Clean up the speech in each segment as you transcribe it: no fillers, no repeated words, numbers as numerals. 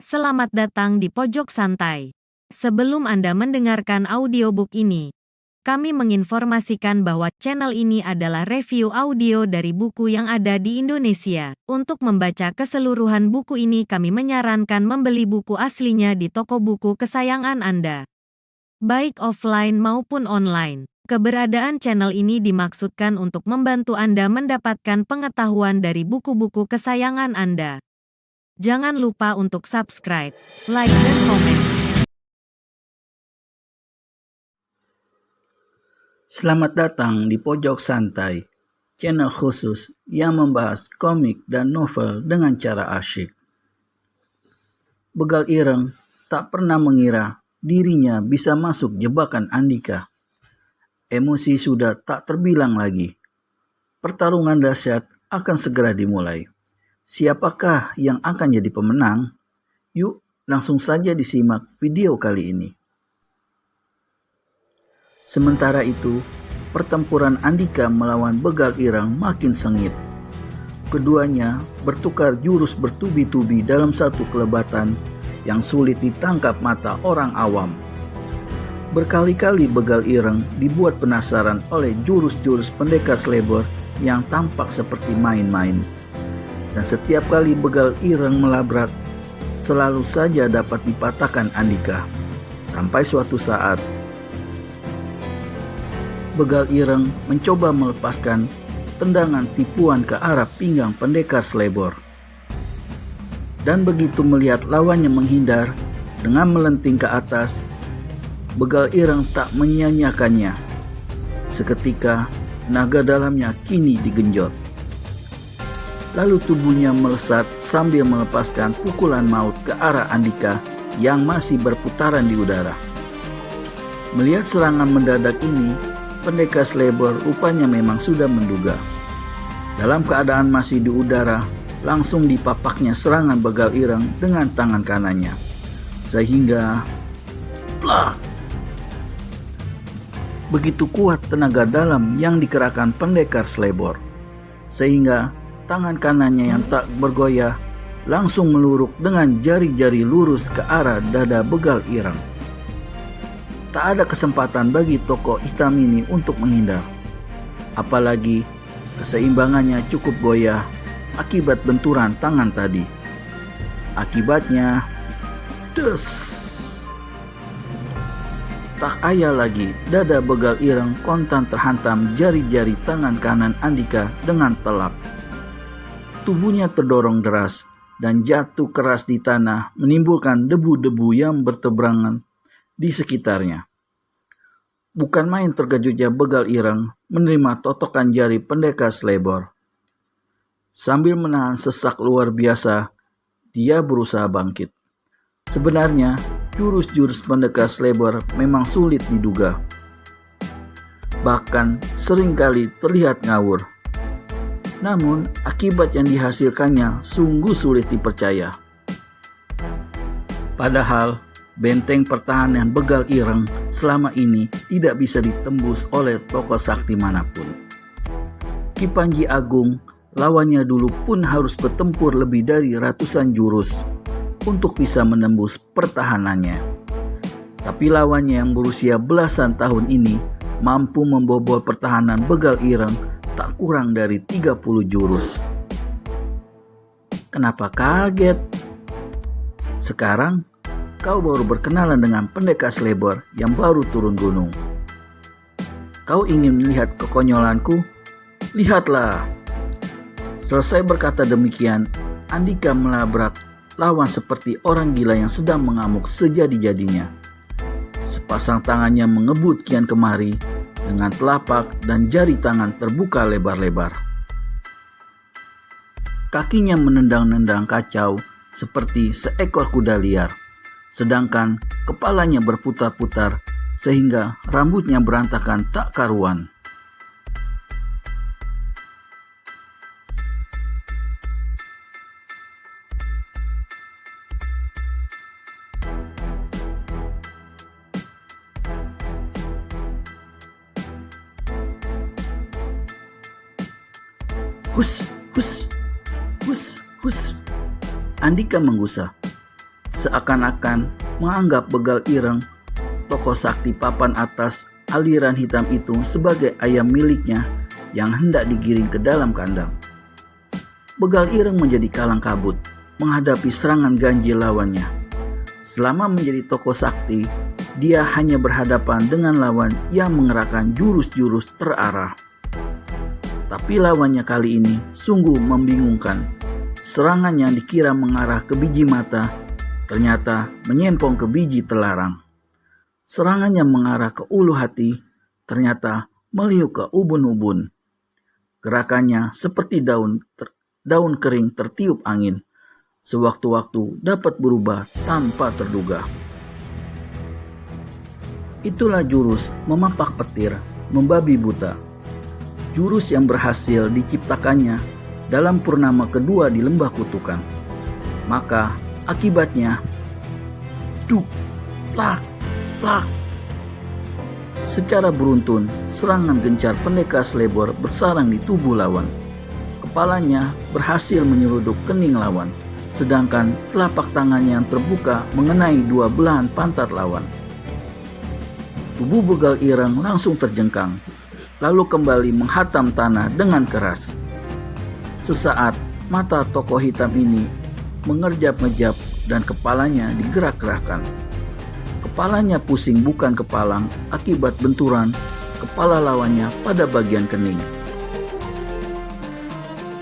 Selamat datang di Pojok Santai. Sebelum Anda mendengarkan audiobook ini, kami menginformasikan bahwa channel ini adalah review audio dari buku yang ada di Indonesia. Untuk membaca keseluruhan buku ini, kami menyarankan membeli buku aslinya di toko buku kesayangan Anda, baik offline maupun online. Keberadaan channel ini dimaksudkan untuk membantu Anda mendapatkan pengetahuan dari buku-buku kesayangan Anda. Jangan lupa untuk subscribe, like, dan komen. Selamat datang di Pojok Santai, channel khusus yang membahas komik dan novel dengan cara asyik. Begal Ireng tak pernah mengira dirinya bisa masuk jebakan Andika. Emosi sudah tak terbilang lagi. Pertarungan dahsyat akan segera dimulai. Siapakah yang akan jadi pemenang? Yuk, langsung saja disimak video kali ini. Sementara itu, pertempuran Andika melawan Begal Ireng makin sengit. Keduanya bertukar jurus bertubi-tubi dalam satu kelebatan yang sulit ditangkap mata orang awam. Berkali-kali Begal Ireng dibuat penasaran oleh jurus-jurus pendekar Slebor yang tampak seperti main-main. Dan setiap kali Begal Ireng melabrak, selalu saja dapat dipatahkan Andika. Sampai suatu saat, Begal Ireng mencoba melepaskan tendangan tipuan ke arah pinggang pendekar Slebor. Dan begitu melihat lawannya menghindar dengan melenting ke atas, Begal Ireng tak menyia-nyiakannya. Seketika, tenaga dalamnya kini digenjot. Lalu tubuhnya melesat sambil melepaskan pukulan maut ke arah Andika yang masih berputaran di udara. Melihat serangan mendadak ini, pendekar Slebor rupanya memang sudah menduga. Dalam keadaan masih di udara, langsung dipapaknya serangan Begal Ireng dengan tangan kanannya. Sehingga, plak! Begitu kuat tenaga dalam yang dikerahkan pendekar Slebor, sehingga tangan kanannya yang tak bergoyah langsung meluruk dengan jari-jari lurus ke arah dada Begal Ireng. Tak ada kesempatan bagi tokoh hitam ini untuk menghindar. Apalagi keseimbangannya cukup goyah akibat benturan tangan tadi. Akibatnya, des! Tak ayal lagi dada Begal Ireng kontan terhantam jari-jari tangan kanan Andika dengan telak. Tubuhnya terdorong deras dan jatuh keras di tanah, menimbulkan debu-debu yang bertebaran di sekitarnya. Bukan main terkejutnya Begal Ireng menerima totokan jari pendekar Slebor. Sambil menahan sesak luar biasa, dia berusaha bangkit. Sebenarnya, jurus-jurus pendekar Slebor memang sulit diduga. Bahkan seringkali terlihat ngawur. Namun, akibat yang dihasilkannya sungguh sulit dipercaya. Padahal, benteng pertahanan Begal Ireng selama ini tidak bisa ditembus oleh tokoh sakti manapun. Ki Panji Agung, lawannya dulu pun harus bertempur lebih dari ratusan jurus untuk bisa menembus pertahanannya. Tapi lawannya yang berusia belasan tahun ini mampu membobol pertahanan Begal Ireng tak kurang dari 30 jurus. Kenapa kaget? Sekarang kau baru berkenalan dengan pendekar Slebor yang baru turun gunung. Kau ingin melihat kekonyolanku? Lihatlah. Selesai berkata demikian, Andika melabrak lawan seperti orang gila yang sedang mengamuk sejadi-jadinya. Sepasang tangannya mengebut kian kemari, dengan telapak dan jari tangan terbuka lebar-lebar. Kakinya menendang-nendang kacau seperti seekor kuda liar, sedangkan kepalanya berputar-putar sehingga rambutnya berantakan tak karuan. Hus, hus, hus, hus. Andika menggusah. seakan-akan menganggap Begal Ireng, tokoh sakti papan atas aliran hitam itu, sebagai ayam miliknya yang hendak digiring ke dalam kandang. Begal Ireng menjadi kalang kabut menghadapi serangan ganjil lawannya. Selama menjadi tokoh sakti, dia hanya berhadapan dengan lawan yang mengerahkan jurus-jurus terarah. Tapi lawannya kali ini sungguh membingungkan. Serangan yang dikira mengarah ke biji mata, ternyata menyempong ke biji telarang. Serangan yang mengarah ke ulu hati, ternyata meliuk ke ubun-ubun. Gerakannya seperti daun kering tertiup angin, sewaktu-waktu dapat berubah tanpa terduga. Itulah jurus memapak petir, membabi buta. Jurus yang berhasil diciptakannya dalam purnama kedua di Lembah Kutukan. Maka akibatnya, duk, plak, plak. Secara beruntun, serangan gencar pendekar Slebor bersarang di tubuh lawan. Kepalanya berhasil menyeruduk kening lawan, sedangkan telapak tangannya yang terbuka mengenai dua belahan pantat lawan. Tubuh Begal Ireng langsung terjengkang, lalu kembali menghatam tanah dengan keras. Sesaat, mata tokoh hitam ini mengerjap-ngejap dan kepalanya digerak-gerakkan. Kepalanya pusing bukan kepalang akibat benturan kepala lawannya pada bagian kening.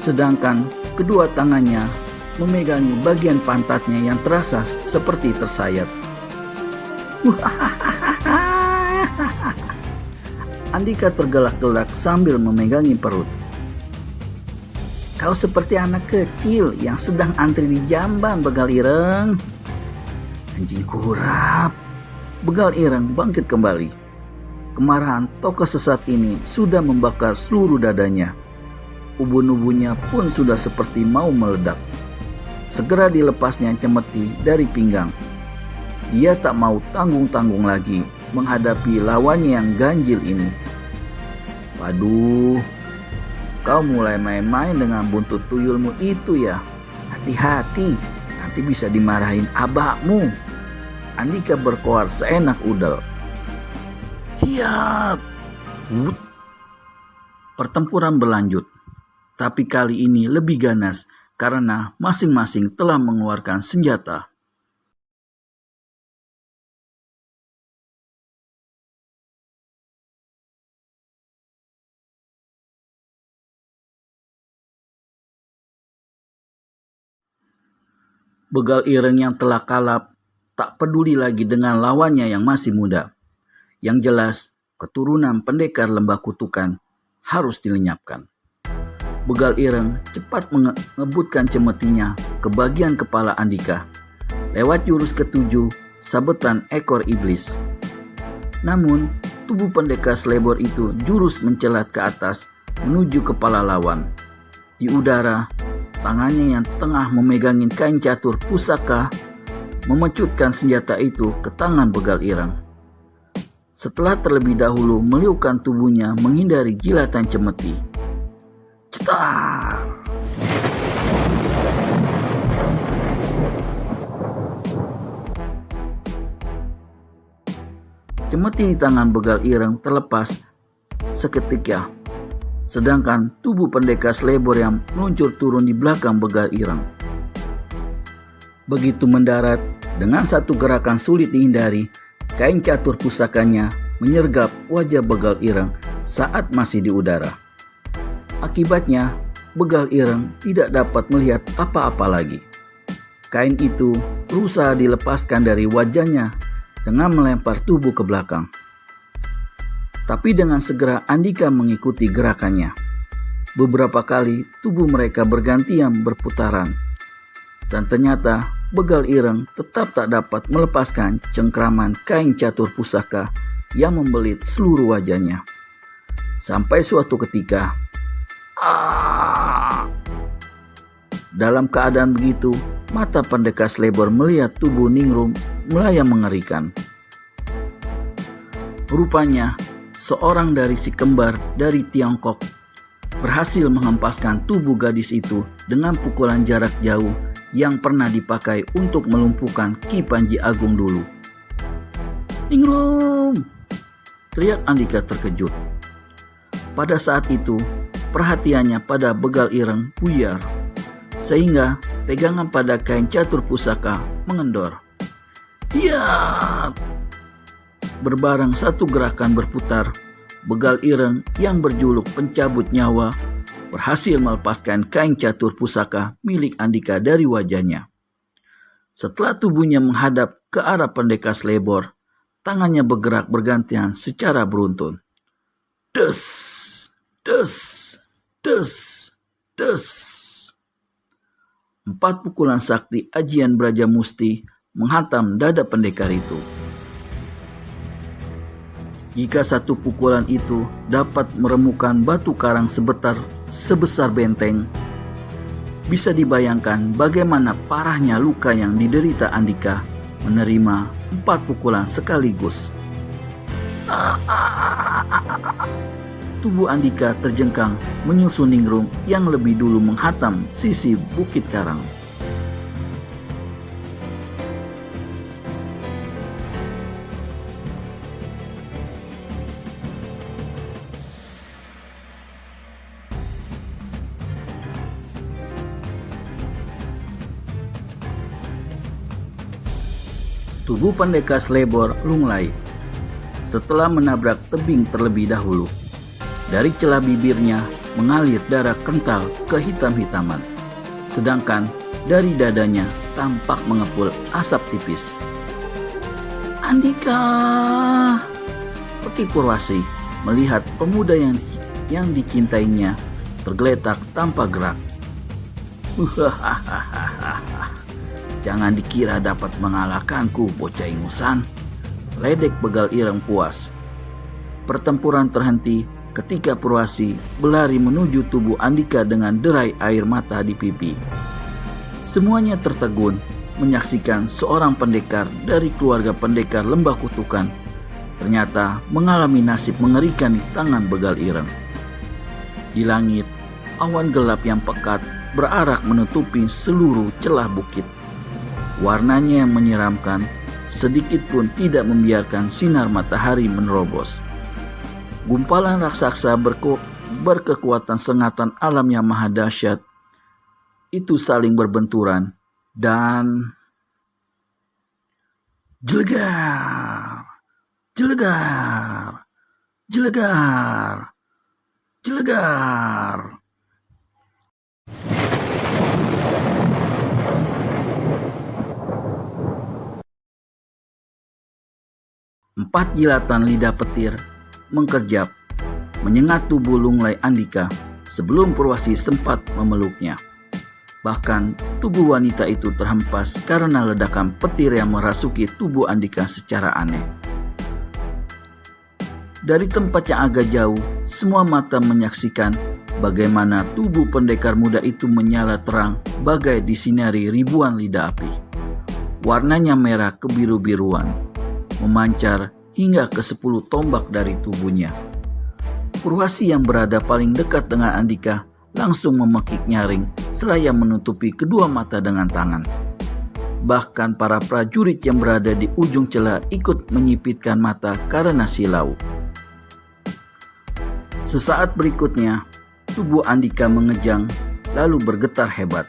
Sedangkan kedua tangannya memegangi bagian pantatnya yang terasa seperti tersayat. Andika tergelak-gelak sambil memegangi perut. Kau seperti anak kecil yang sedang antri di jamban, Begal Ireng. Anjing kurap. Begal Ireng bangkit kembali. Kemarahan tokoh sesat ini sudah membakar seluruh dadanya. Ubun-ubunnya pun sudah seperti mau meledak. Segera dilepasnya cemeti dari pinggang. Dia tak mau tanggung-tanggung lagi menghadapi lawannya yang ganjil ini. Waduh, kau mulai main-main dengan buntut tuyulmu itu ya. Hati-hati, nanti bisa dimarahin abahmu. Andika berkoar seenak udel. Hiat! Pertempuran berlanjut, tapi kali ini lebih ganas karena masing-masing telah mengeluarkan senjata. Begal Ireng yang telah kalap tak peduli lagi dengan lawannya yang masih muda. Yang jelas, keturunan pendekar Lembah Kutukan harus dilenyapkan. Begal Ireng cepat mengebutkan cemetinya ke bagian kepala Andika lewat jurus ketujuh, sabetan ekor iblis. Namun, tubuh pendekar Slebor itu jurus mencelat ke atas menuju kepala lawan. Di udara, tangannya yang tengah memegangin kain catur pusaka memecutkan senjata itu ke tangan Begal Ireng. Setelah terlebih dahulu meliukkan tubuhnya menghindari jilatan cemeti. Cetar! Cemeti di tangan Begal Ireng terlepas seketika. Sedangkan tubuh pendekar Slebor yang meluncur turun di belakang Begal Ireng. Begitu mendarat, dengan satu gerakan sulit dihindari, kain catur pusakanya menyergap wajah Begal Ireng saat masih di udara. Akibatnya, Begal Ireng tidak dapat melihat apa-apa lagi. Kain itu berusaha dilepaskan dari wajahnya dengan melempar tubuh ke belakang. Tapi dengan segera Andika mengikuti gerakannya. Beberapa kali tubuh mereka bergantian berputaran. Dan ternyata Begal Ireng tetap tak dapat melepaskan cengkraman kain catur pusaka yang membelit seluruh wajahnya. Sampai suatu ketika, dalam keadaan begitu, mata pendekar Slebor melihat tubuh Ningrum melayang mengerikan. Rupanya, seorang dari si kembar dari Tiongkok berhasil menghempaskan tubuh gadis itu dengan pukulan jarak jauh yang pernah dipakai untuk melumpuhkan Ki Panji Agung dulu. "Ningrum!" teriak Andika terkejut. Pada saat itu, perhatiannya pada begal ireng buyar, sehingga pegangan pada kain catur pusaka mengendor. "Hiat!" Berbareng satu gerakan berputar, begal ireng yang berjuluk pencabut nyawa berhasil melepaskan kain catur pusaka milik Andika dari wajahnya. Setelah tubuhnya menghadap ke arah pendekar Slebor, tangannya bergerak bergantian secara beruntun. Des, des, des, des. 4 pukulan sakti ajian Braja Musti menghantam dada pendekar itu. Jika satu pukulan itu dapat meremukkan batu karang sebesar benteng, bisa dibayangkan bagaimana parahnya luka yang diderita Andika menerima 4 pukulan sekaligus. Tubuh Andika terjengkang menyusul Ningrum yang lebih dulu menghantam sisi Bukit Karang. Tubuh pendekar Slebor lunglai setelah menabrak tebing terlebih dahulu. Dari celah bibirnya mengalir darah kental kehitam-hitaman, sedangkan dari dadanya tampak mengepul asap tipis. "Andika!" Peki Purwasi melihat pemuda yang dicintainya tergeletak tanpa gerak. "Jangan dikira dapat mengalahkanku, bocah ingusan," ledek begal ireng puas. Pertempuran terhenti ketika Purwasi berlari menuju tubuh Andika dengan derai air mata di pipi. Semuanya tertegun menyaksikan seorang pendekar dari keluarga pendekar Lembah Kutukan ternyata mengalami nasib mengerikan di tangan begal ireng. Di langit, awan gelap yang pekat berarak menutupi seluruh celah bukit. Warnanya yang menyeramkan, sedikit pun tidak membiarkan sinar matahari menerobos. Gumpalan raksasa berkekuatan sengatan alam yang maha dahsyat itu saling berbenturan dan jelegar, jelegar, jelegar, jelegar. Empat jilatan lidah petir mengkerjap, menyengat tubuh lunglai Andika sebelum Purwasi sempat memeluknya. Bahkan tubuh wanita itu terhempas karena ledakan petir yang merasuki tubuh Andika secara aneh. Dari tempat yang agak jauh, semua mata menyaksikan bagaimana tubuh pendekar muda itu menyala terang bagai disinari ribuan lidah api. Warnanya merah kebiru-biruan, memancar hingga ke 10 tombak dari tubuhnya. Purwasi yang berada paling dekat dengan Andika langsung memekik nyaring seraya menutupi kedua mata dengan tangan. Bahkan para prajurit yang berada di ujung celah ikut menyipitkan mata karena silau. Sesaat berikutnya, tubuh Andika mengejang lalu bergetar hebat.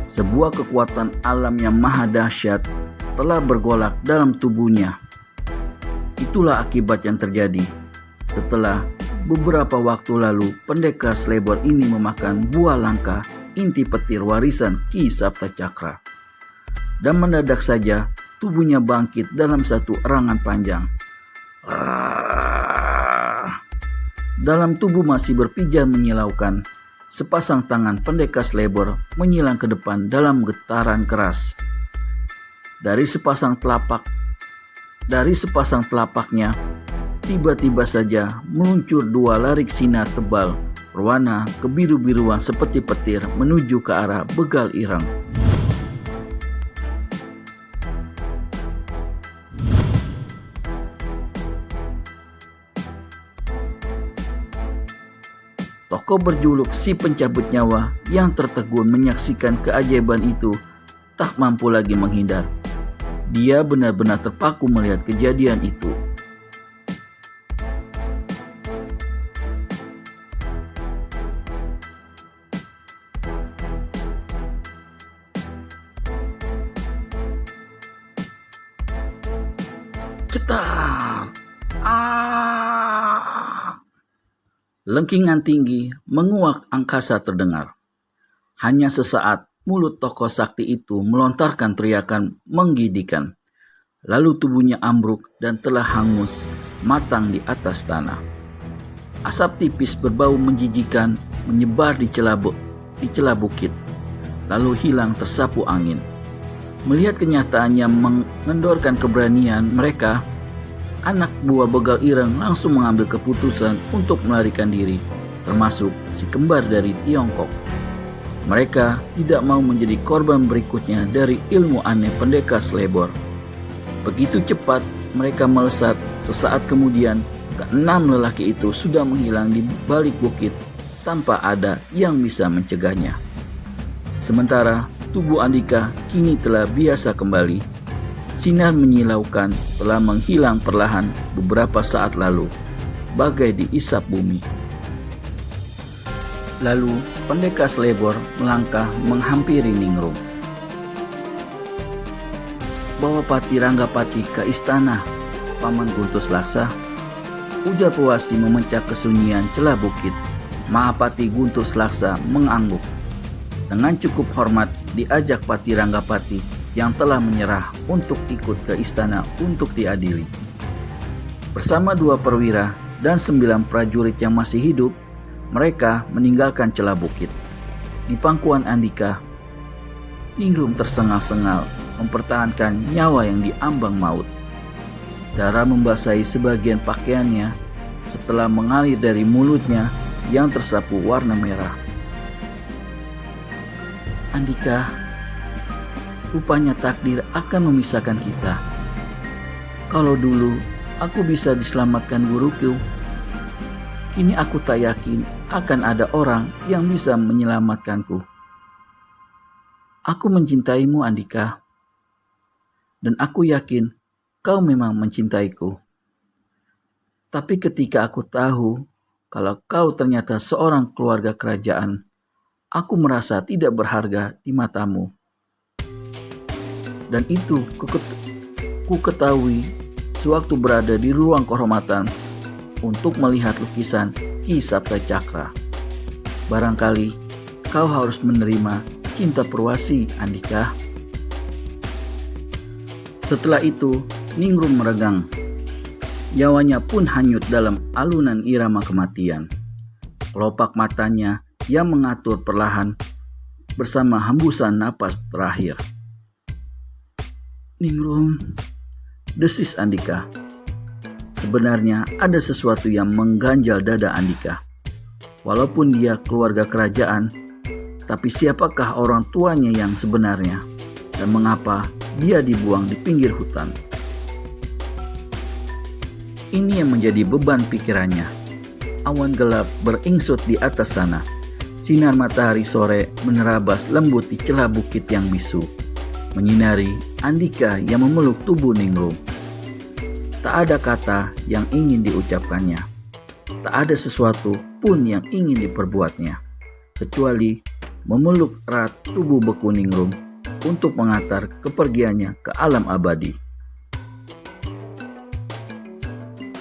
Sebuah kekuatan alam yang maha dahsyat telah bergolak dalam tubuhnya. Itulah akibat yang terjadi setelah beberapa waktu lalu pendekar Slebor ini memakan buah langka inti petir warisan Ki Sabta Cakra. Dan mendadak saja tubuhnya bangkit dalam satu erangan panjang. Dalam tubuh masih berpijar menyilaukan, sepasang tangan pendekar Slebor menyilang ke depan dalam getaran keras. Dari sepasang telapaknya, tiba-tiba saja meluncur 2 larik sinar tebal berwarna kebiru-biruan seperti petir menuju ke arah begal ireng. Tokoh berjuluk si pencabut nyawa yang tertegun menyaksikan keajaiban itu tak mampu lagi menghindar. Dia benar-benar terpaku melihat kejadian itu. Cetar! Lengkingan tinggi menguak angkasa terdengar. Hanya sesaat mulut tokoh sakti itu melontarkan teriakan menggidikan. Lalu tubuhnya ambruk dan telah hangus matang di atas tanah. Asap tipis berbau menjijikan menyebar di celah bukit, lalu hilang tersapu angin. Melihat kenyataan yang mengendorkan keberanian mereka, anak buah begal ireng langsung mengambil keputusan untuk melarikan diri, termasuk si kembar dari Tiongkok. Mereka tidak mau menjadi korban berikutnya dari ilmu aneh pendekar Slebor. Begitu cepat mereka melesat, sesaat kemudian keenam lelaki itu sudah menghilang di balik bukit tanpa ada yang bisa mencegahnya. Sementara tubuh Andika kini telah biasa kembali. Sinar menyilaukan telah menghilang perlahan beberapa saat lalu, bagai diisap bumi. Lalu pendekar Slebor melangkah menghampiri Ningrum. "Bawa Pati Ranggapati ke istana, Paman Guntus Laksa," ujar Pewasi memecah kesunyian celah bukit. Mahapati Guntus Laksa mengangguk. Dengan cukup hormat diajak Pati Ranggapati yang telah menyerah untuk ikut ke istana untuk diadili. Bersama 2 perwira dan 9 prajurit yang masih hidup, mereka meninggalkan celah bukit. Di pangkuan Andika, Ningrum tersengal-sengal mempertahankan nyawa yang diambang maut. Darah membasahi sebagian pakaiannya setelah mengalir dari mulutnya yang tersapu warna merah. "Andika, rupanya takdir akan memisahkan kita. Kalau dulu aku bisa diselamatkan guruku, kini aku tak yakin akan ada orang yang bisa menyelamatkanku. Aku mencintaimu, Andika, dan aku yakin kau memang mencintaiku. Tapi ketika aku tahu kalau kau ternyata seorang keluarga kerajaan, aku merasa tidak berharga di matamu. Dan itu ku ketahui sewaktu berada di ruang kehormatan untuk melihat lukisan Ki Sabta Cakra. Barangkali kau harus menerima cinta Perwasi, Andika." Setelah itu, Ningrum meregang. Nyawanya pun hanyut dalam alunan irama kematian. Kelopak matanya yang mengatur perlahan bersama hembusan napas terakhir. "Ningrum," desis Andika. Sebenarnya ada sesuatu yang mengganjal dada Andika. Walaupun dia keluarga kerajaan, tapi siapakah orang tuanya yang sebenarnya? Dan mengapa dia dibuang di pinggir hutan? Ini yang menjadi beban pikirannya. Awan gelap beringsut di atas sana. Sinar matahari sore menerabas lembut di celah bukit yang bisu, menyinari Andika yang memeluk tubuh Ningrum. Tak ada kata yang ingin diucapkannya. Tak ada sesuatu pun yang ingin diperbuatnya, kecuali memeluk erat tubuh beku Ningrum untuk mengantar kepergiannya ke alam abadi.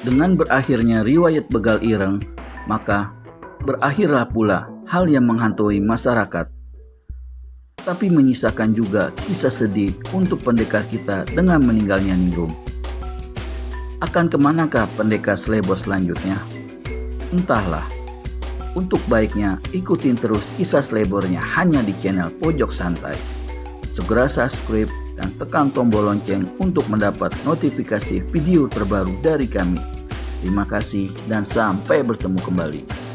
Dengan berakhirnya riwayat begal ireng, maka berakhirlah pula hal yang menghantui masyarakat. Tapi menyisakan juga kisah sedih untuk pendekar kita dengan meninggalnya Ningrum. Akan kemanakah pendekar Slebor selanjutnya? Entahlah. Untuk baiknya ikutin terus kisah Slebornya hanya di channel Pojok Santai. Segera subscribe dan tekan tombol lonceng untuk mendapat notifikasi video terbaru dari kami. Terima kasih dan sampai bertemu kembali.